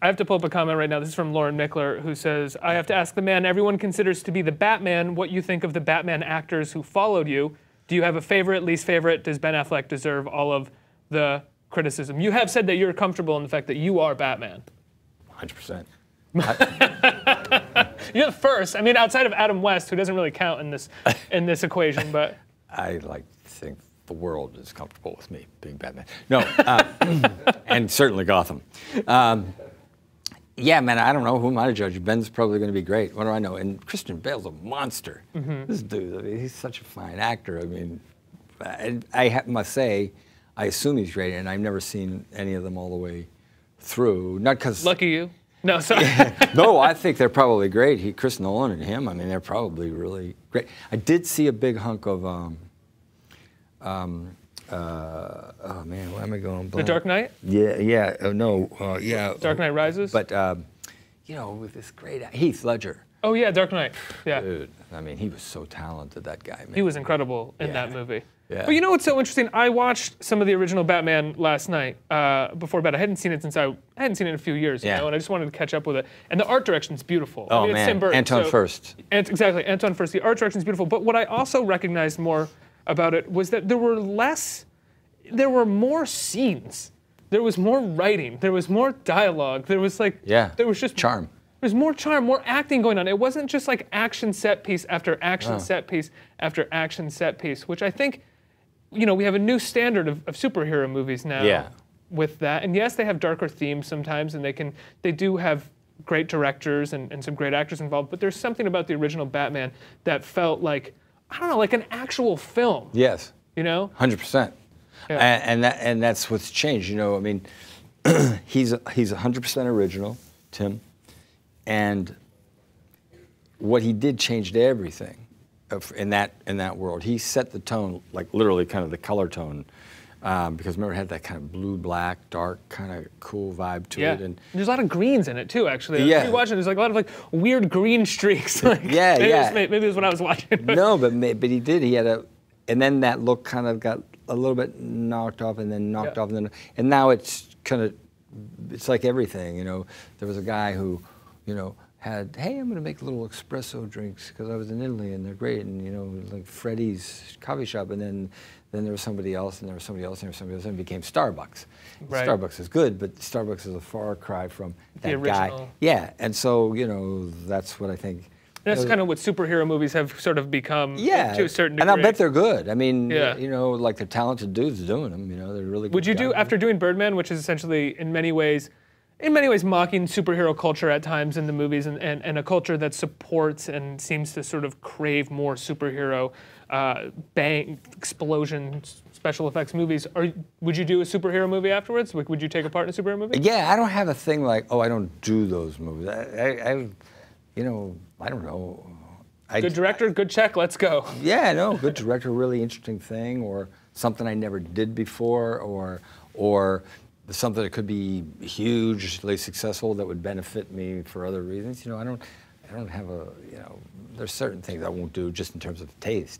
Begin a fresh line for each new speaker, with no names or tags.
I have to pull up a comment right now. This is from Lauren Mickler, who says, I have to ask the man everyone considers to be the Batman what you think of the Batman actors who followed you. Do you have a favorite, least favorite? Does Ben Affleck deserve all of the criticism? You have said that you're comfortable in the fact that you are Batman.
100%.
You're the first. I mean, outside of Adam West, who doesn't really count in this equation, but
I like to think the world is comfortable with me being Batman. No, and certainly Gotham. Yeah, man, I don't know who am I to judge. Ben's probably going to be great. What do I know? And Christian Bale's a monster. This dude, I mean, he's such a fine actor. I mean, I must say, I assume he's great, and I've never seen any of them all the way through. Not because
lucky you. No, sorry.
No, I think they're probably great. Chris Nolan and him. I mean, they're probably really great. I did see a big hunk of. Oh man, where am I going?
The Dark Knight?
Yeah. Yeah.
Dark Knight Rises?
But, you know, with this great Heath Ledger.
Oh yeah, Dark Knight. Yeah.
Dude, I mean, he was so talented, that guy, man.
He was incredible in that movie.
Yeah.
But you know what's so interesting? I watched some of the original Batman last night before bed. I hadn't seen it since I hadn't seen it in a few years, you know, and I just wanted to catch up with it. And the art direction's beautiful.
Oh,
I mean,
man,
it's Tim Burton,
Anton Furst.
Exactly, Anton Furst. The art direction's beautiful. But what I also recognized more about it was that there were more scenes. There was more writing. There was more dialogue. There was there was just
charm.
There's more charm, more acting going on. It wasn't just like action set piece after action set piece after action set piece, which I think, you know, we have a new standard of superhero movies now with that. And yes, they have darker themes sometimes, and they do have great directors and some great actors involved, but there's something about the original Batman that felt like, I don't know, like an actual film.
Yes.
You know?
100%. Yeah. And that's what's changed. You know, I mean, he's 100% original, Tim, and what he did changed everything in that world. He set the tone, like literally, kind of the color tone, because remember it had that kind of blue, black, dark, kind of cool vibe to it. And
there's a lot of greens in it too, actually.
Yeah.
If you watch it, there's like a lot of like weird green streaks. Like, maybe it was when I was watching.
No, but he did. He had and then that look kind of got a little bit knocked off, and then knocked off, and now it's kind of, it's like everything, you know. There was a guy who, you know, had, hey, I'm going to make little espresso drinks because I was in Italy and they're great, and you know, like Freddy's coffee shop, and then there was somebody else, and there was somebody else, and there was somebody else, and it became Starbucks. Right. Starbucks is good, but Starbucks is a far cry from that
original
guy. Yeah, and so, you know, that's what I think.
That's kind of what superhero movies have sort of become to a certain degree.
And I bet they're good. I mean, you know, like they're talented dudes doing them, you know, they're really good.
Would you do, after doing Birdman, which is essentially in many ways mocking superhero culture at times in the movies, and a culture that supports and seems to sort of crave more superhero bang, explosion, special effects movies, would you do a superhero movie afterwards? Like, would you take a part in a superhero movie?
Yeah, I don't have a thing like, oh, I don't do those movies. You know, I don't know.
Good director, good check, let's go.
Yeah, no, good director, really interesting thing, or something I never did before, or something that could be hugely successful that would benefit me for other reasons. You know, I don't have a, you know, there's certain things I won't do just in terms of taste.